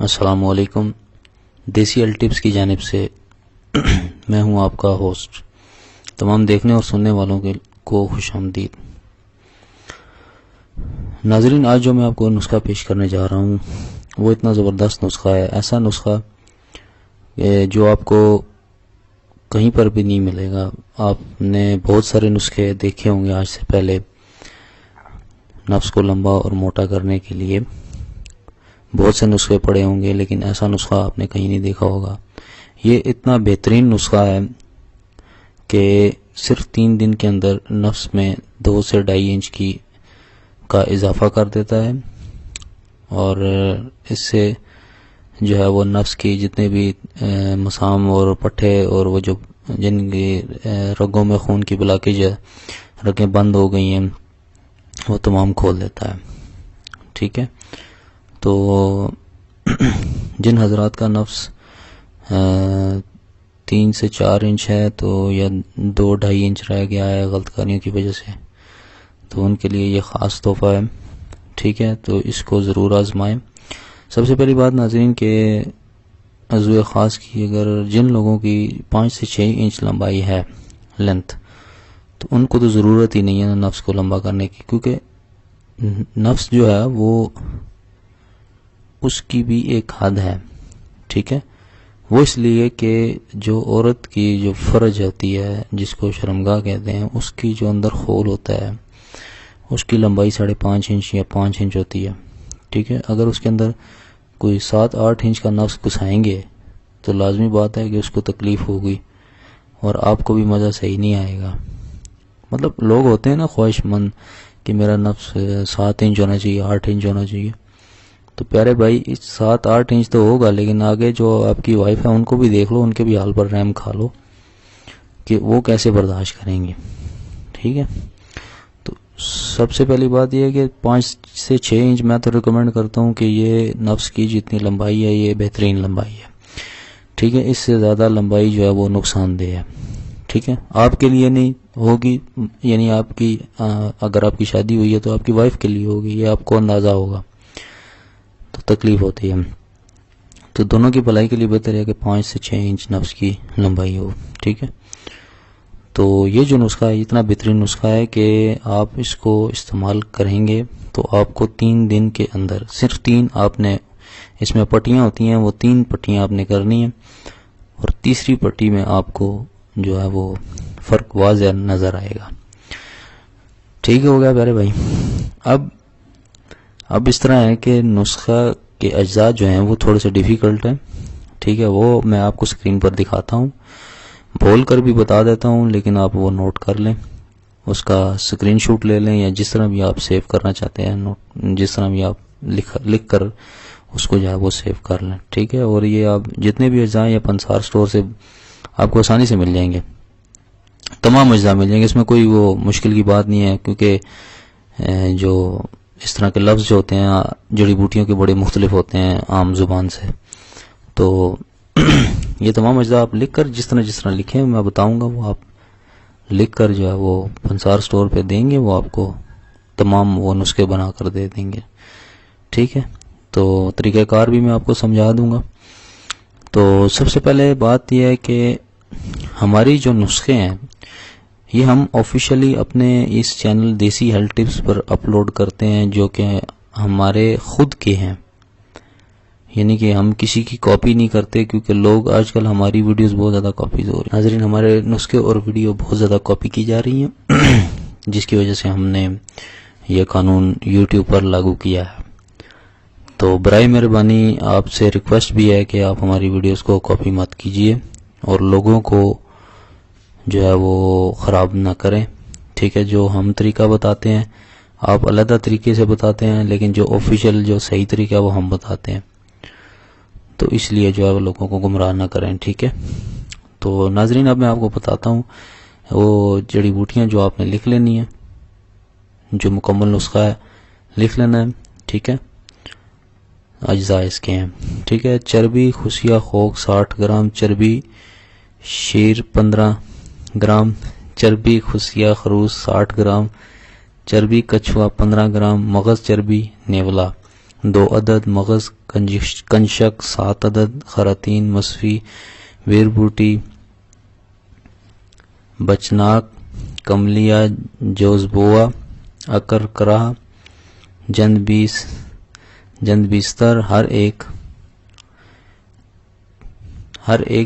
السلام علیکم. دیسی ایل ٹپس کی جانب سے میں ہوں آپ کا ہوسٹ. تمام دیکھنے اور سننے والوں کو خوش آمدید. ناظرین، آج جو میں آپ کو نسخہ پیش کرنے جا رہا ہوں وہ اتنا زبردست نسخہ ہے، ایسا نسخہ جو آپ کو کہیں پر بھی نہیں ملے گا. آپ نے بہت سارے نسخے دیکھے ہوں گے آج سے پہلے نفس کو لمبا اور موٹا کرنے کے لیے، بہت سے نسخے پڑے ہوں گے، لیکن ایسا نسخہ آپ نے کہیں نہیں دیکھا ہوگا. یہ اتنا بہترین نسخہ ہے کہ صرف 3 دن کے اندر نفس میں 2 سے 2.5 انچ کا اضافہ کر دیتا ہے، اور اس سے جو ہے وہ نفس کی جتنے بھی مسام اور پٹھے اور وہ جو جن کی رگوں میں خون کی بلاکیج رگیں بند ہو گئی ہیں وہ تمام کھول دیتا ہے. ٹھیک ہے، تو جن حضرات کا نفس 3 سے 4 انچ ہے تو یا 2-2.5 انچ رہ گیا ہے غلط کاریوں کی وجہ سے، تو ان کے لیے یہ خاص تحفہ ہے. ٹھیک ہے، تو اس کو ضرور آزمائیں. سب سے پہلی بات ناظرین کہ عضو خاص کی اگر جن لوگوں کی 5 سے 6 انچ لمبائی ہے لینتھ، تو ان کو تو ضرورت ہی نہیں ہے نفس کو لمبا کرنے کی، کیونکہ نفس جو ہے وہ اس کی بھی ایک حد ہے. ٹھیک ہے، وہ اس لیے کہ جو عورت کی جو فرج ہوتی ہے جس کو شرمگاہ کہتے ہیں، اس کی جو اندر خول ہوتا ہے اس کی لمبائی 5.5 انچ یا 5 انچ ہوتی ہے. ٹھیک ہے، اگر اس کے اندر کوئی 7-8 انچ کا نفس گھسائیں گے تو لازمی بات ہے کہ اس کو تکلیف ہوگی اور آپ کو بھی مزہ صحیح نہیں آئے گا. مطلب لوگ ہوتے ہیں نا خواہش مند کہ میرا نفس 7 انچ ہونا چاہیے، 8 انچ ہونا چاہیے. تو پیارے بھائی 7-8 انچ تو ہوگا، لیکن آگے جو آپ کی وائف ہے ان کو بھی دیکھ لو، ان کے بھی حال پر رحم کھا لو کہ وہ کیسے برداشت کریں گے. ٹھیک ہے، تو سب سے پہلی بات یہ ہے کہ 5 سے 6 انچ میں تو ریکمینڈ کرتا ہوں کہ یہ نفس کی جتنی لمبائی ہے یہ بہترین لمبائی ہے. ٹھیک ہے، اس سے زیادہ لمبائی جو ہے وہ نقصان دہ ہے. ٹھیک ہے، آپ کے لیے نہیں ہوگی، یعنی آپ کی اگر آپ کی شادی ہوئی ہے تو آپ کی وائف کے لیے ہوگی، یہ آپ کو اندازہ ہوگا، تو تکلیف ہوتی ہے. تو دونوں کی بھلائی کے لیے بہتر ہے کہ 5 سے 6 انچ نفس کی لمبائی ہو. ٹھیک ہے، تو یہ جو نسخہ ہے اتنا بہترین نسخہ ہے کہ آپ اس کو استعمال کریں گے تو آپ کو 3 دن کے اندر صرف 3 آپ نے اس میں پٹیاں ہوتی ہیں، وہ 3 پٹیاں آپ نے کرنی ہیں، اور تیسری پٹی میں آپ کو جو ہے وہ فرق واضح نظر آئے گا. ٹھیک ہو گیا پیارے بھائی. اب اس طرح ہے کہ نسخہ کے اجزاء جو ہیں وہ تھوڑے سے ڈیفیکلٹ ہیں. ٹھیک ہے، وہ میں آپ کو اسکرین پر دکھاتا ہوں، بول کر بھی بتا دیتا ہوں، لیکن آپ وہ نوٹ کر لیں، اس کا اسکرین شاٹ لے لیں، یا جس طرح بھی آپ سیو کرنا چاہتے ہیں جس طرح بھی آپ لکھ کر اس کو جو ہے وہ سیو کر لیں. ٹھیک ہے، اور یہ آپ جتنے بھی اجزاء یا پنسار سٹور سے آپ کو آسانی سے مل جائیں گے، تمام اجزاء مل جائیں گے. اس میں کوئی وہ مشکل کی بات نہیں ہے، کیونکہ جو اس طرح کے لفظ جو ہوتے ہیں جڑی بوٹیوں کے بڑے مختلف ہوتے ہیں عام زبان سے، تو یہ تمام اجزاء آپ لکھ کر جس طرح لکھیں میں بتاؤں گا، وہ آپ لکھ کر جو ہے وہ پنسار سٹور پہ دیں گے، وہ آپ کو تمام وہ نسخے بنا کر دے دیں گے. ٹھیک ہے، تو طریقہ کار بھی میں آپ کو سمجھا دوں گا. تو سب سے پہلے بات یہ ہے کہ ہماری جو نسخے ہیں یہ ہم آفیشیلی اپنے اس چینل دیسی ہیلتھ ٹپس پر اپلوڈ کرتے ہیں، جو کہ ہمارے خود کے ہیں، یعنی کہ ہم کسی کی کاپی نہیں کرتے، کیونکہ لوگ آج کل ہماری ویڈیوز بہت زیادہ کاپیز ہو رہی ہیں. ناظرین، ہمارے نسخے اور ویڈیو بہت زیادہ کاپی کی جا رہی ہیں جس کی وجہ سے ہم نے یہ قانون یوٹیوب پر لاگو کیا ہے. تو برائے مہربانی آپ سے ریکویسٹ بھی ہے کہ آپ ہماری ویڈیوز کو کاپی مت کیجیے اور لوگوں کو جو ہے وہ خراب نہ کریں. ٹھیک ہے، جو ہم طریقہ بتاتے ہیں آپ علیحدہ طریقے سے بتاتے ہیں، لیکن جو آفیشیل جو صحیح طریقہ ہے وہ ہم بتاتے ہیں، تو اس لیے جو ہے وہ لوگوں کو گمراہ نہ کریں. ٹھیک ہے، تو ناظرین اب میں آپ کو بتاتا ہوں وہ جڑی بوٹیاں جو آپ نے لکھ لینی ہیں، جو مکمل نسخہ ہے لکھ لینا ہے. ٹھیک ہے، اجزاء اس کے ہیں. ٹھیک ہے، چربی خصیہ خوک 60 گرام، چربی شیر 15 گرام، چربی خصیہ خروس 60 گرام، چربی کچھوا 15 گرام، مغز چربی نیولا 2 عدد، مغز کنشک 7 عدد، خراتین، مصفی، ویر بوٹی، بچناک، کملیا، جوزبوا، اکرکرہ، جند بیستر، ہر ایک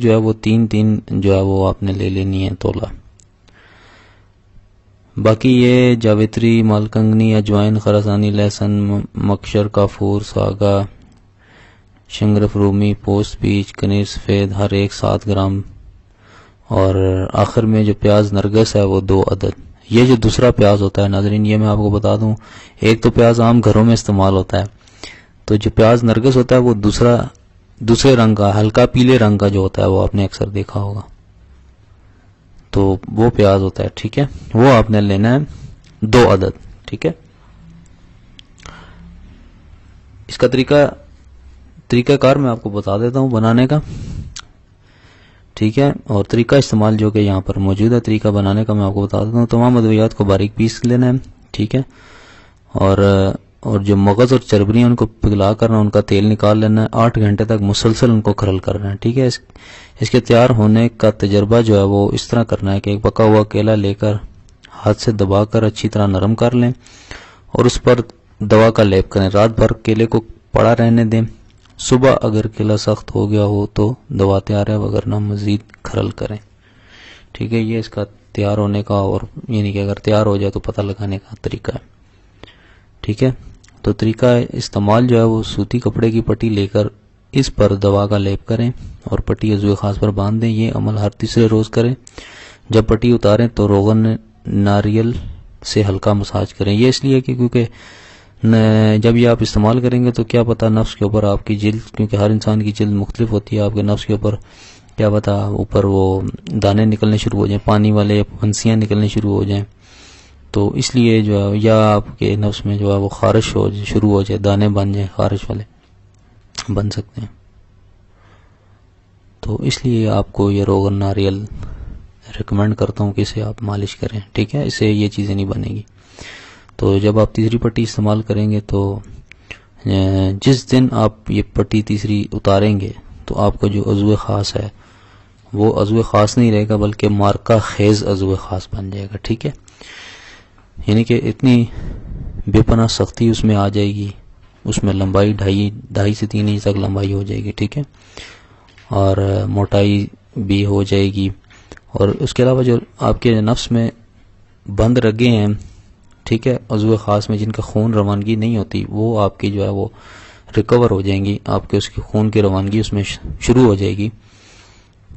جو ہے وہ 3 جو ہے وہ آپ نے لے لینی ہے تولا۔ باقی یہ جاویتری، مالکنگنی، اجوائن، خراسانی، لہسن، مکشر، کافور، ساگا، شنگرف رومی، پوست بیج، کنیر سفید، ہر ایک 7 گرام، اور آخر میں جو پیاز نرگس ہے وہ 2 عدد۔ یہ جو دوسرا پیاز ہوتا ہے ناظرین، یہ میں آپ کو بتا دوں، ایک تو پیاز عام گھروں میں استعمال ہوتا ہے، تو جو پیاز نرگس ہوتا ہے وہ دوسرے رنگ کا، ہلکا پیلے رنگ کا جو ہوتا ہے، وہ آپ نے اکثر دیکھا ہوگا، تو وہ پیاز ہوتا ہے، ٹھیک ہے، وہ آپ نے لینا ہے 2 عدد، ٹھیک ہے۔ اس کا طریقہ کار میں آپ کو بتا دیتا ہوں بنانے کا، ٹھیک ہے، اور طریقہ استعمال جو کہ یہاں پر موجود ہے، طریقہ بنانے کا میں آپ کو بتا دیتا ہوں۔ تمام ادویات کو باریک پیس لینا ہے، ٹھیک ہے، اور جو مغز اور چربی ہیں ان کو پگھلا کرنا، ان کا تیل نکال لینا ہے، 8 گھنٹے تک مسلسل ان کو کھرل کرنا ہے، ٹھیک ہے۔ اس کے تیار ہونے کا تجربہ جو ہے وہ اس طرح کرنا ہے کہ ایک پکا ہوا کیلا لے کر ہاتھ سے دبا کر اچھی طرح نرم کر لیں اور اس پر دوا کا لیپ کریں، رات بھر کیلے کو پڑا رہنے دیں، صبح اگر کیلا سخت ہو گیا ہو تو دوا تیار ہے، وگرنہ مزید کھرل کریں، ٹھیک ہے۔ یہ اس کا تیار ہونے کا، اور یعنی کہ اگر تیار ہو جائے تو پتہ لگانے کا طریقہ ہے، ٹھیک ہے۔ تو طریقہ استعمال جو ہے وہ سوتی کپڑے کی پٹی لے کر اس پر دوا کا لیپ کریں اور پٹی عضو خاص پر باندھ دیں، یہ عمل ہر تیسرے روز کریں۔ جب پٹی اتاریں تو روغن ناریل سے ہلکا مساج کریں، یہ اس لیے کہ کیونکہ جب یہ آپ استعمال کریں گے تو کیا پتہ نفس کے اوپر آپ کی جلد، کیونکہ ہر انسان کی جلد مختلف ہوتی ہے، آپ کے نفس کے اوپر کیا پتہ اوپر وہ دانے نکلنے شروع ہو جائیں، پانی والے پھنسیاں نکلنے شروع ہو جائیں، تو اس لیے جو ہے یا آپ کے نفس میں جو ہے وہ خارش شروع ہو جائے، دانے بن جائیں، خارش والے بن سکتے ہیں، تو اس لیے آپ کو یہ روغن ناریل ریکمینڈ کرتا ہوں کہ اسے آپ مالش کریں، ٹھیک ہے، اسے یہ چیزیں نہیں بنے گی۔ تو جب آپ تیسری پٹی استعمال کریں گے تو جس دن آپ یہ پٹی تیسری اتاریں گے تو آپ کا جو عضو خاص ہے وہ عضو خاص نہیں رہے گا بلکہ مارکہ خیز عضو خاص بن جائے گا، ٹھیک ہے، یعنی کہ اتنی بے پناہ سختی اس میں آ جائے گی، اس میں لمبائی 2.5 سے 3 انچ تک لمبائی ہو جائے گی، ٹھیک ہے، اور موٹائی بھی ہو جائے گی، اور اس کے علاوہ جو آپ کے نفس میں بند رگیں ہیں، ٹھیک ہے، عضو خاص میں جن کا خون روانگی نہیں ہوتی، وہ آپ کی جو ہے وہ ریکور ہو جائیں گی، آپ کے اس کی خون کی روانگی اس میں شروع ہو جائے گی،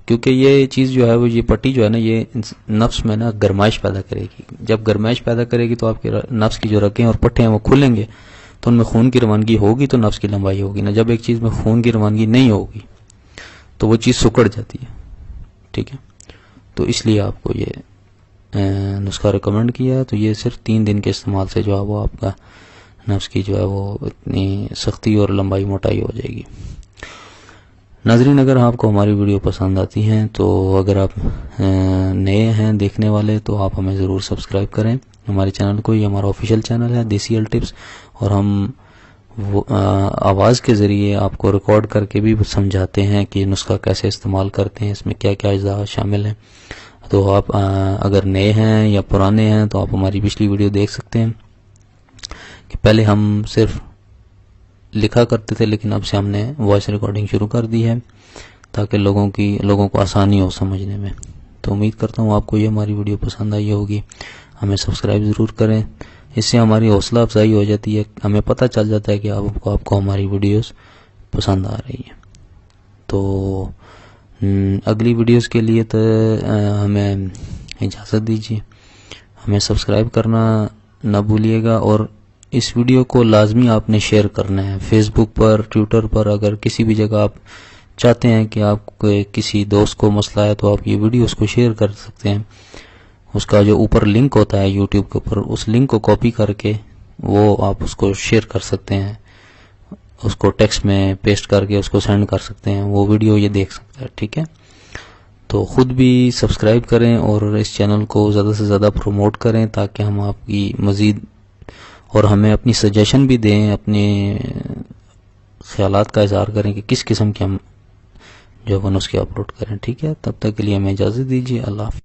کیونکہ یہ چیز جو ہے وہ یہ پٹی جو ہے نا یہ نفس میں نا گرمائش پیدا کرے گی، جب گرمائش پیدا کرے گی تو آپ کے نفس کی جو رگیں اور پٹھے ہیں وہ کھلیں گے، تو ان میں خون کی روانگی ہوگی تو نفس کی لمبائی ہوگی نا، جب ایک چیز میں خون کی روانگی نہیں ہوگی تو وہ چیز سکڑ جاتی ہے، ٹھیک ہے، تو اس لیے آپ کو یہ نسخہ ریکمینڈ کیا ہے، تو یہ صرف 3 دن کے استعمال سے جو ہے وہ آپ کا نفس کی جو ہے وہ اتنی سختی اور لمبائی موٹائی ہو جائے گی۔ ناظرین، اگر آپ کو ہماری ویڈیو پسند آتی ہیں تو اگر آپ نئے ہیں دیکھنے والے تو آپ ہمیں ضرور سبسکرائب کریں ہمارے چینل کو، یہ ہمارا آفیشیل چینل ہے دیسی ہیلتھ ٹپس، اور ہم آواز کے ذریعے آپ کو ریکارڈ کر کے بھی سمجھاتے ہیں کہ نسخہ کیسے استعمال کرتے ہیں، اس میں کیا کیا اجزاء شامل ہیں۔ تو آپ اگر نئے ہیں یا پرانے ہیں تو آپ ہماری پچھلی ویڈیو دیکھ سکتے ہیں کہ پہلے ہم صرف لکھا کرتے تھے، لیکن اب سے ہم نے وائس ریکارڈنگ شروع کر دی ہے تاکہ لوگوں کو آسانی ہو سمجھنے میں۔ تو امید کرتا ہوں آپ کو یہ ہماری ویڈیو پسند آئی ہوگی، ہمیں سبسکرائب ضرور کریں، اس سے ہماری حوصلہ افزائی ہو جاتی ہے، ہمیں پتہ چل جاتا ہے کہ آپ کو ہماری ویڈیوز پسند آ رہی ہیں۔ تو اگلی ویڈیوز کے لیے تو ہمیں اجازت دیجیے، ہمیں سبسکرائب کرنا نہ بھولیے گا، اور اس ویڈیو کو لازمی آپ نے شیئر کرنا ہے، فیس بک پر، ٹویٹر پر، اگر کسی بھی جگہ آپ چاہتے ہیں کہ آپ کو کسی دوست کو مسئلہ ہے تو آپ یہ ویڈیو اس کو شیئر کر سکتے ہیں، اس کا جو اوپر لنک ہوتا ہے یوٹیوب کے اوپر، اس لنک کو کاپی کر کے وہ آپ اس کو شیئر کر سکتے ہیں، اس کو ٹیکسٹ میں پیسٹ کر کے اس کو سینڈ کر سکتے ہیں، وہ ویڈیو یہ دیکھ سکتا ہے، ٹھیک ہے۔ تو خود بھی سبسکرائب کریں اور اس چینل کو زیادہ سے زیادہ پروموٹ کریں تاکہ ہم آپ کی مزید اور ہمیں اپنی سجیشن بھی دیں، اپنے خیالات کا اظہار کریں کہ کس قسم کے ہم جو ہے وہ نسخے اپلوڈ کریں. ٹھیک ہے, تب تک کے لیے ہمیں اجازت دیجیے. اللہ حافظ.